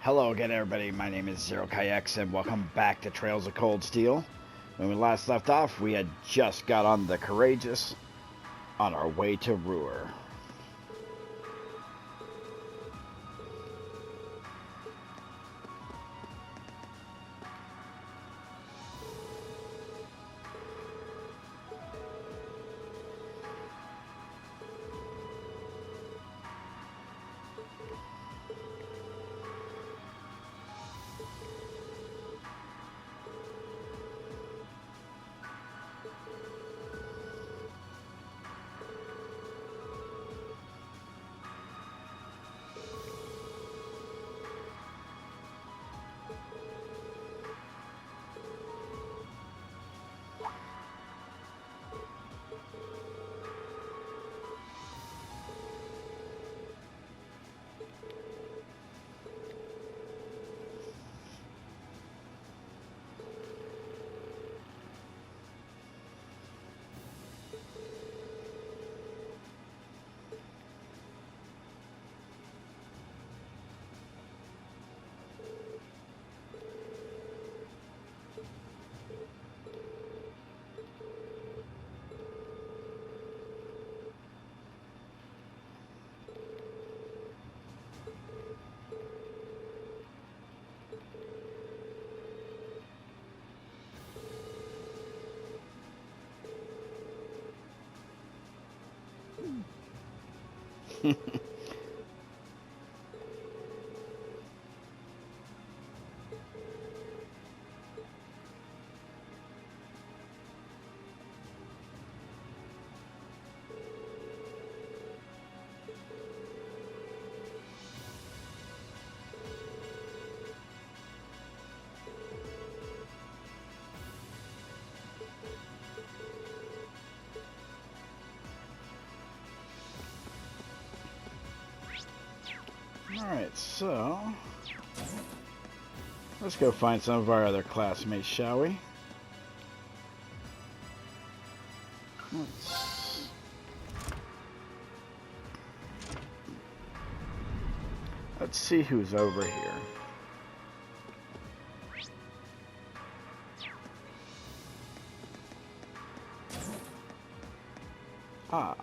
Hello again, everybody. My name is Zero Kayaks, and welcome back to Trails of Cold Steel. When we last left off, we had just got on the Courageous on our way to Roer. Alright, so let's go find some of our other classmates, shall we? Let's see who's over here. Ah.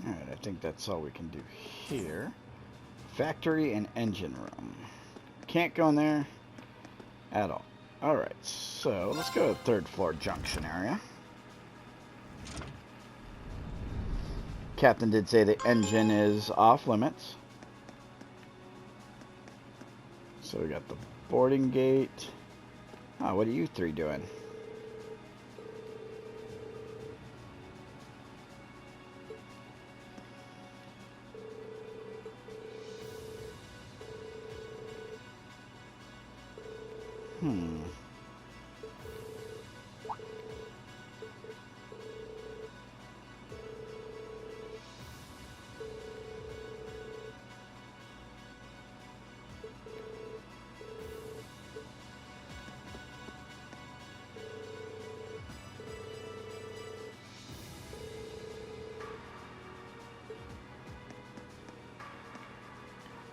Alright, I think that's all we can do here. Factory and engine room. Can't go in there at all. Alright, so let's go to the third floor junction area. Captain did say the engine is off limits. So we got the boarding gate. Oh, what are you three doing?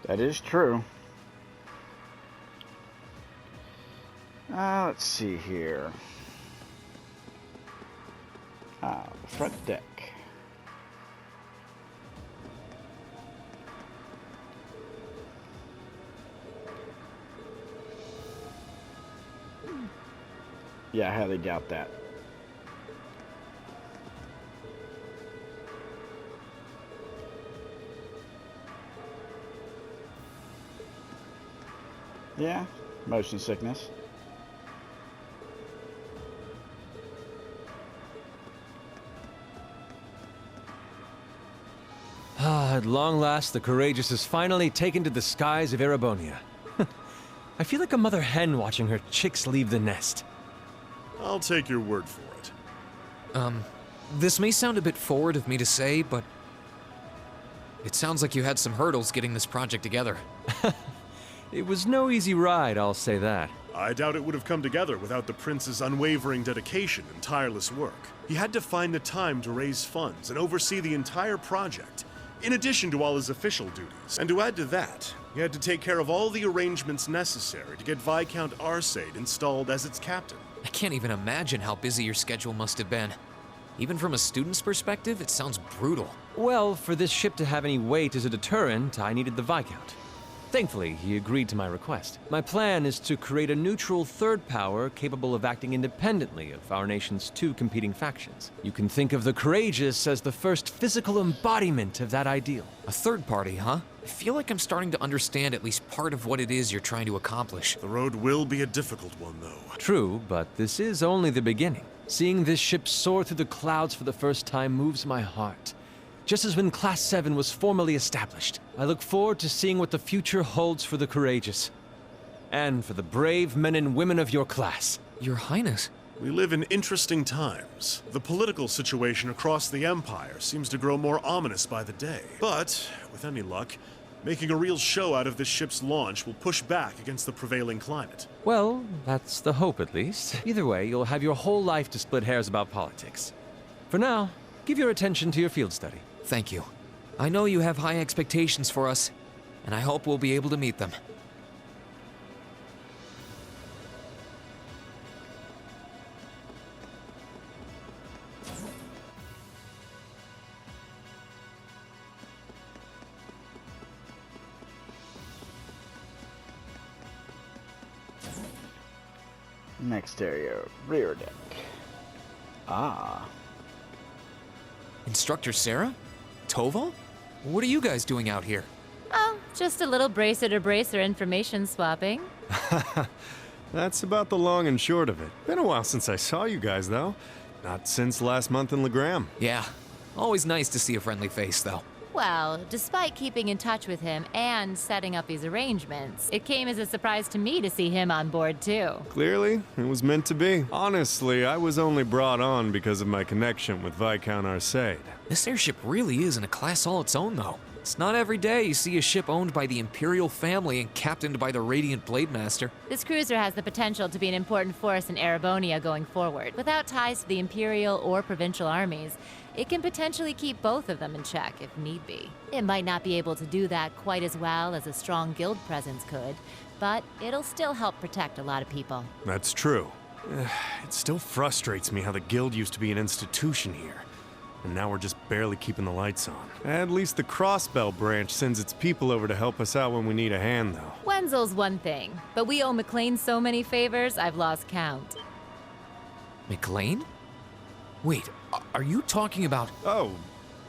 That is true. Let's see here. Front deck. Yeah, I highly doubt that. Yeah, motion sickness. At long last, the Courageous is finally taken to the skies of Erebonia. I feel like a mother hen watching her chicks leave the nest. I'll take your word for it. This may sound a bit forward of me to say, but it sounds like you had some hurdles getting this project together. It was no easy ride, I'll say that. I doubt it would have come together without the prince's unwavering dedication and tireless work. He had to find the time to raise funds and oversee the entire project, in addition to all his official duties. And to add to that, he had to take care of all the arrangements necessary to get Viscount Arcade installed as its captain. I can't even imagine how busy your schedule must have been. Even from a student's perspective, it sounds brutal. Well, for this ship to have any weight as a deterrent, I needed the Viscount. Thankfully, he agreed to my request. My plan is to create a neutral third power capable of acting independently of our nation's two competing factions. You can think of the Courageous as the first physical embodiment of that ideal. A third party, huh? I feel like I'm starting to understand at least part of what it is you're trying to accomplish. The road will be a difficult one, though. True, but this is only the beginning. Seeing this ship soar through the clouds for the first time moves my heart. Just as when Class 7 was formally established. I look forward to seeing what the future holds for the Courageous. And for the brave men and women of your class. Your Highness. We live in interesting times. The political situation across the Empire seems to grow more ominous by the day. But, with any luck, making a real show out of this ship's launch will push back against the prevailing climate. Well, that's the hope at least. Either way, you'll have your whole life to split hairs about politics. For now, give your attention to your field study. Thank you. I know you have high expectations for us, and I hope we'll be able to meet them. Next area, rear deck. Ah. Instructor Sarah? Tova? What are you guys doing out here? Oh, just a little bracer-to-bracer information swapping. That's about the long and short of it. Been a while since I saw you guys, though. Not since last month in Legram. Yeah. Always nice to see a friendly face, though. Well, despite keeping in touch with him and setting up these arrangements, it came as a surprise to me to see him on board, too. Clearly, it was meant to be. Honestly, I was only brought on because of my connection with Viscount Arcade. This airship really is in a class all its own, though. It's not every day you see a ship owned by the Imperial family and captained by the Radiant Blade Master. This cruiser has the potential to be an important force in Erebonia going forward. Without ties to the Imperial or provincial armies, it can potentially keep both of them in check if need be. It might not be able to do that quite as well as a strong guild presence could, but it'll still help protect a lot of people. That's true. It still frustrates me how the guild used to be an institution here. And now we're just barely keeping the lights on. At least the Crossbell branch sends its people over to help us out when we need a hand, though. Wenzel's one thing, but we owe McLean so many favors, I've lost count. McLean? Wait, are you talking about... Oh,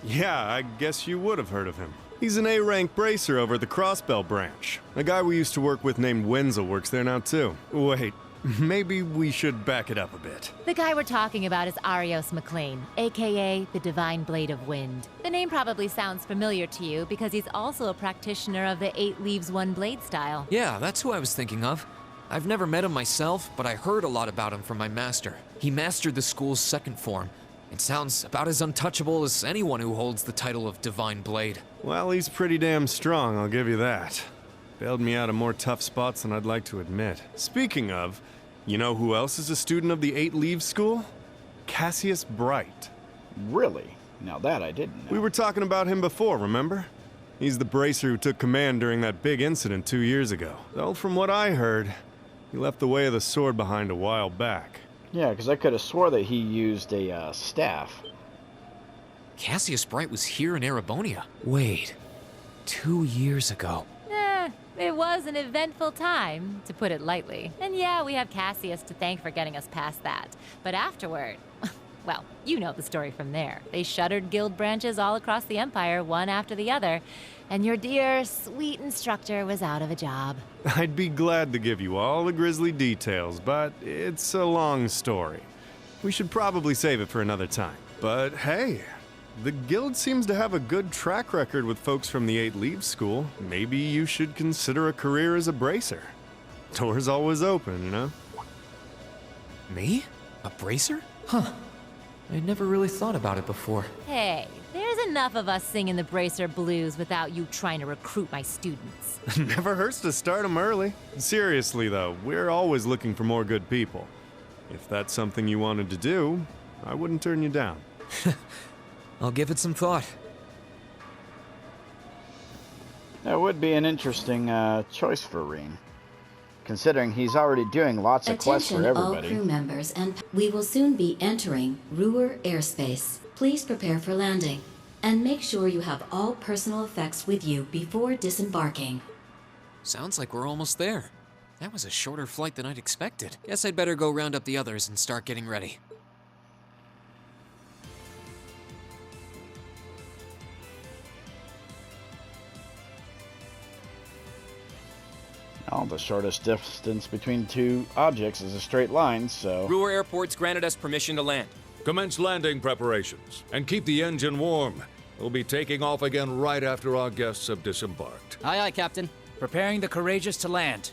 yeah, I guess you would have heard of him. He's an A-rank bracer over at the Crossbell branch. A guy we used to work with named Wenzel works there now, too. Wait, maybe we should back it up a bit. The guy we're talking about is Arios McLean, aka the Divine Blade of Wind. The name probably sounds familiar to you because he's also a practitioner of the 8 Leaves One Blade style. Yeah, that's who I was thinking of. I've never met him myself, but I heard a lot about him from my master. He mastered the school's second form. It sounds about as untouchable as anyone who holds the title of Divine Blade. Well, he's pretty damn strong, I'll give you that. Bailed me out of more tough spots than I'd like to admit. Speaking of, you know who else is a student of the Eight Leaves School? Cassius Bright. Really? Now that I didn't know. We were talking about him before, remember? He's the bracer who took command during that big incident 2 years ago. Though from what I heard, he left the way of the sword behind a while back. Yeah, because I could have swore that he used a staff. Cassius Bright was here in Erebonia. Wait, 2 years ago. It was an eventful time, to put it lightly. And yeah, we have Cassius to thank for getting us past that. But afterward, well, you know the story from there. They shuttered guild branches all across the Empire, one after the other, and your dear, sweet instructor was out of a job. I'd be glad to give you all the grisly details, but it's a long story. We should probably save it for another time. But hey, the guild seems to have a good track record with folks from the Eight Leaves School. Maybe you should consider a career as a bracer. Door's always open, you know? Me? A bracer? Huh. I'd never really thought about it before. Hey, there's enough of us singing the Bracer Blues without you trying to recruit my students. Never hurts to start them early. Seriously, though, we're always looking for more good people. If that's something you wanted to do, I wouldn't turn you down. I'll give it some thought. That would be an interesting choice for Reen, considering he's already doing lots of quests for Attention all everybody. crew members, and we will soon be entering Roer airspace. Please prepare for landing, and make sure you have all personal effects with you before disembarking. Sounds like we're almost there. That was a shorter flight than I'd expected. Guess I'd better go round up the others and start getting ready. Well, the shortest distance between two objects is a straight line, so... Roer Airport's granted us permission to land. Commence landing preparations, and keep the engine warm. We'll be taking off again right after our guests have disembarked. Aye, aye, Captain. Preparing the Courageous to land.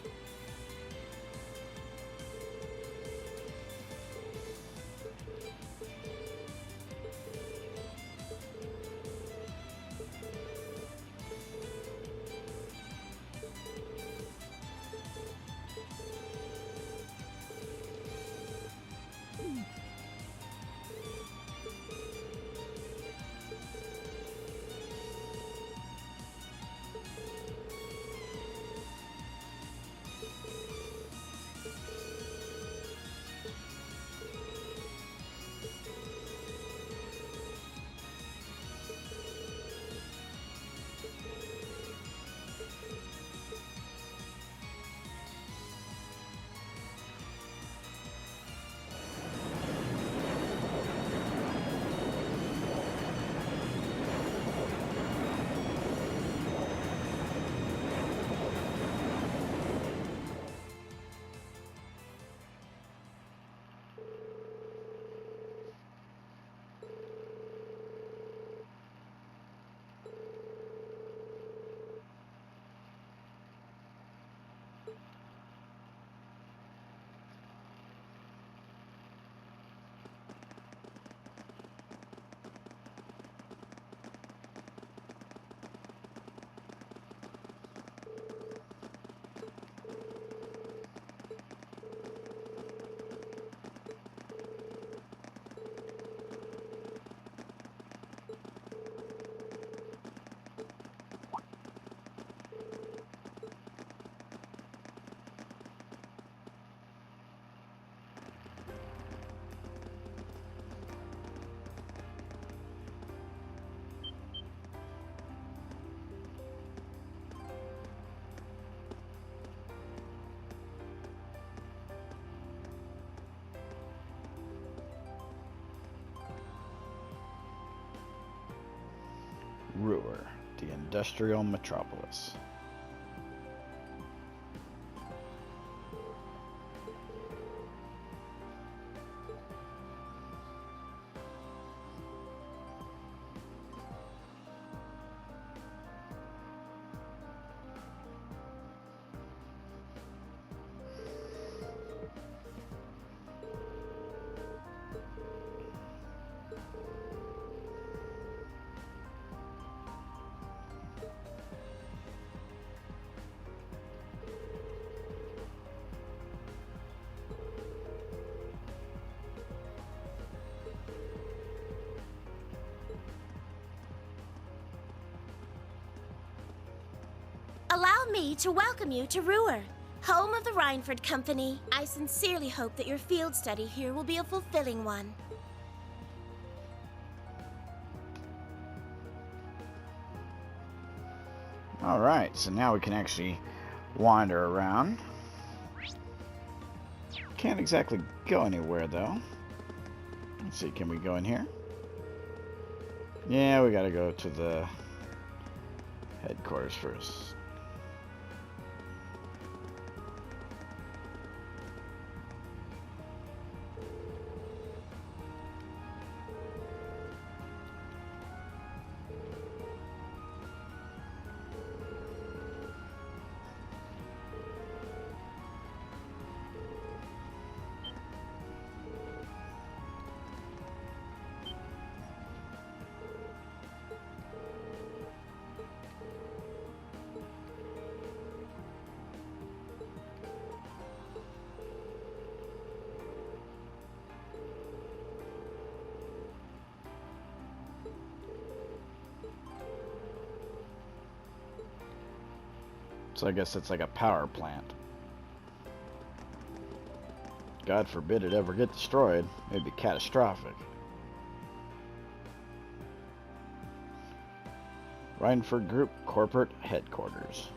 Roer, the industrial metropolis. Allow me to welcome you to Roer, home of the Rhineford Company. I sincerely hope that your field study here will be a fulfilling one. Alright, so now we can actually wander around. Can't exactly go anywhere, though. Let's see, can we go in here? Yeah, we gotta go to the headquarters first. So I guess it's like a power plant. God forbid it ever get destroyed. It'd be catastrophic. Rhineford Group Corporate Headquarters.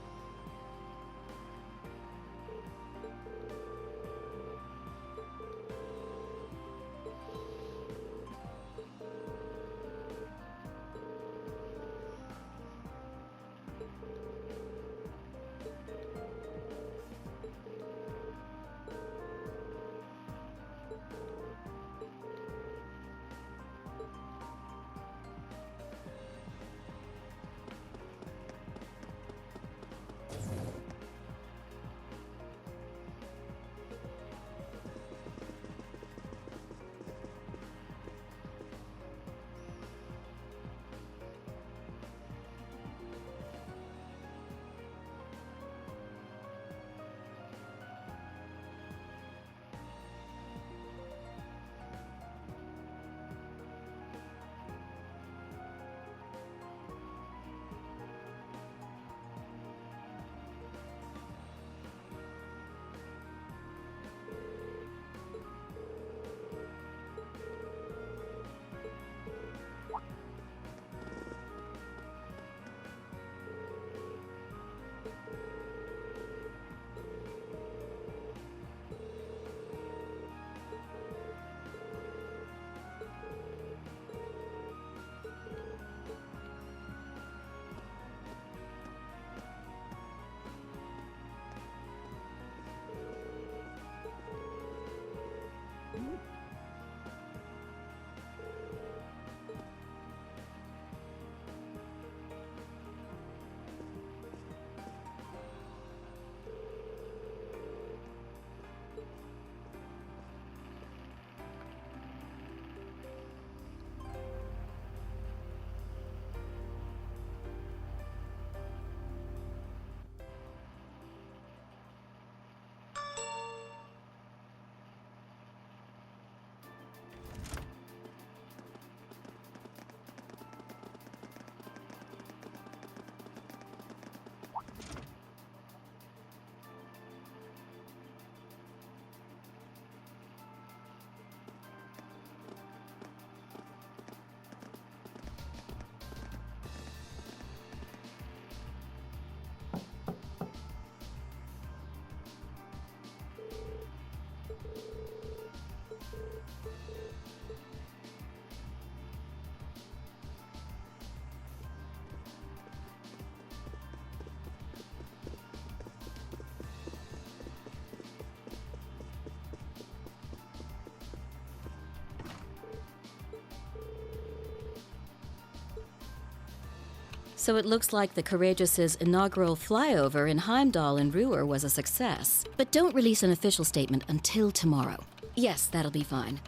So it looks like the Courageous' inaugural flyover in Heimdall and Roer was a success. But don't release an official statement until tomorrow. Yes, that'll be fine.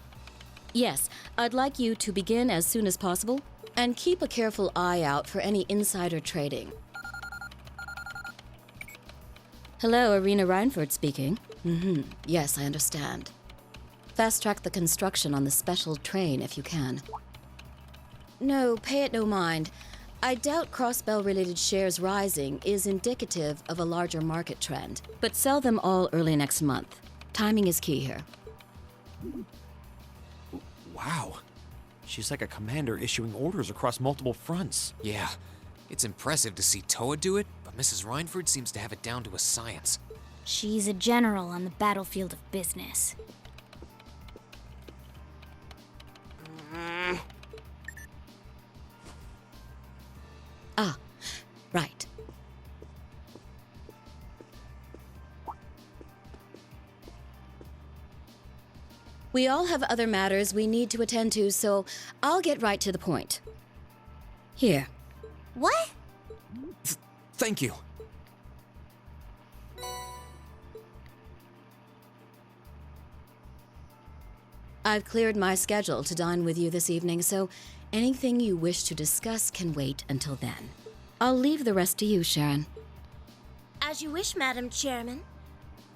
Yes, I'd like you to begin as soon as possible, and keep a careful eye out for any insider trading. Hello, Arena Rhineford speaking. Yes, I understand. Fast-track the construction on the special train if you can. No, pay it no mind. I doubt Crossbell-related shares rising is indicative of a larger market trend, but sell them all early next month. Timing is key here. Wow. She's like a commander issuing orders across multiple fronts. Yeah, it's impressive to see Toa do it, but Mrs. Rhineford seems to have it down to a science. She's a general on the battlefield of business. Ah, right. We all have other matters we need to attend to, so I'll get right to the point. Here. What? Thank you. I've cleared my schedule to dine with you this evening, so anything you wish to discuss can wait until then. I'll leave the rest to you, Sharon. As you wish, Madam Chairman.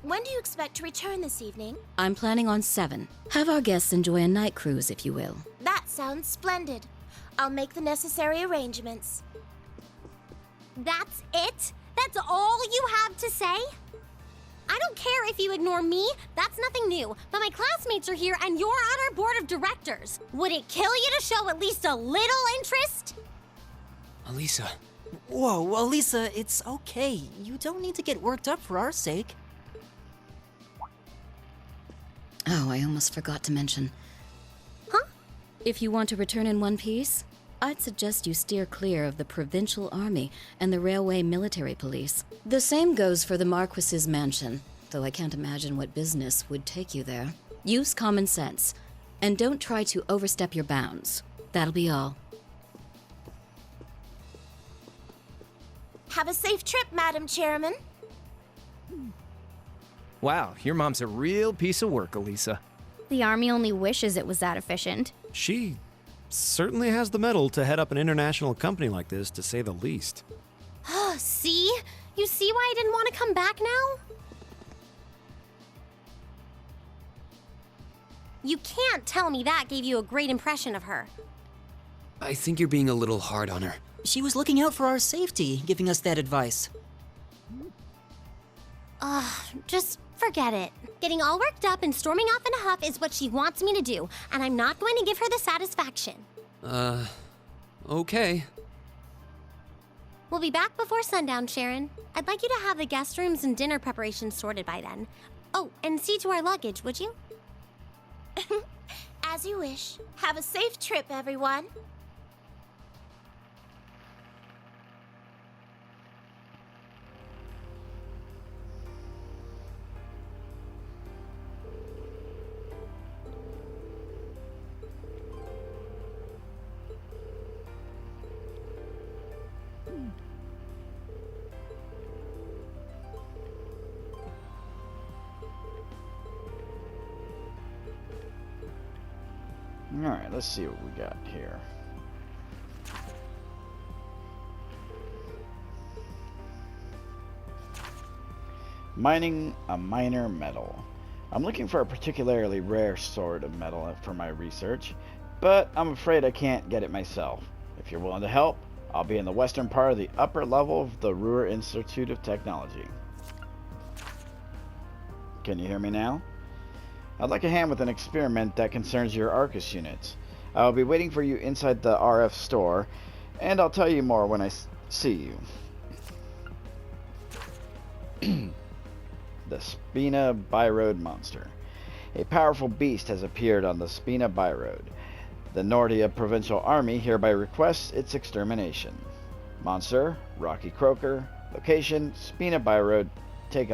When do you expect to return this evening? I'm planning on 7. Have our guests enjoy a night cruise, if you will. That sounds splendid. I'll make the necessary arrangements. That's it? That's all you have to say? I don't care if you ignore me, that's nothing new, but my classmates are here and you're on our board of directors. Would it kill you to show at least a little interest? Elisa, Whoa, Elisa, it's okay. You don't need to get worked up for our sake. Oh, I almost forgot to mention. Huh? If you want to return in one piece, I'd suggest you steer clear of the Provincial Army and the Railway Military Police. The same goes for the Marquis's mansion, though I can't imagine what business would take you there. Use common sense, and don't try to overstep your bounds. That'll be all. Have a safe trip, Madam Chairman. Wow, your mom's a real piece of work, Elisa. The Army only wishes it was that efficient. She certainly has the mettle to head up an international company like this, to say the least. See? You see why I didn't want to come back now? You can't tell me that gave you a great impression of her. I think you're being a little hard on her. She was looking out for our safety, giving us that advice. Just forget it. Getting all worked up and storming off in a huff is what she wants me to do, and I'm not going to give her the satisfaction. Okay. We'll be back before sundown, Sharon. I'd like you to have the guest rooms and dinner preparations sorted by then. Oh, and see to our luggage, would you? As you wish. Have a safe trip, everyone. Alright, let's see what we got here. Mining a minor metal. I'm looking for a particularly rare sort of metal for my research, but I'm afraid I can't get it myself. If you're willing to help, I'll be in the western part of the upper level of the Roer Institute of Technology. Can you hear me now? I'd like a hand with an experiment that concerns your Arcus units. I'll be waiting for you inside the RF store, and I'll tell you more when I see you. The Spina Byroad Monster. A powerful beast has appeared on the Spina Byroad. The Nordia Provincial Army hereby requests its extermination. Monster, Rocky Croaker. Location, Spina Byroad. Take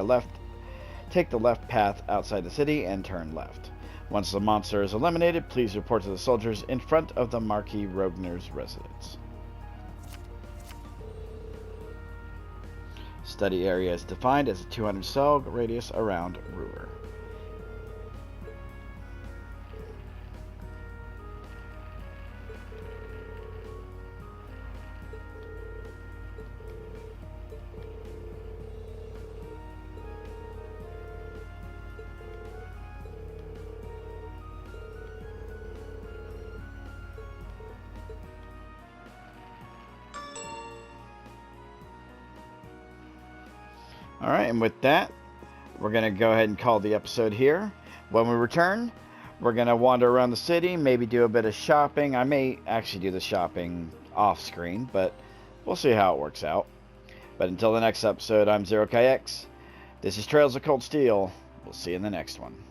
the left path outside the city and turn left. Once the monster is eliminated, please report to the soldiers in front of the Marquis Rogner's residence. Study area is defined as a 200 cell radius around Roer. Alright, and with that, we're going to go ahead and call the episode here. When we return, we're going to wander around the city, maybe do a bit of shopping. I may actually do the shopping off screen, but we'll see how it works out. But until the next episode, I'm ZeroKX. This is Trails of Cold Steel. We'll see you in the next one.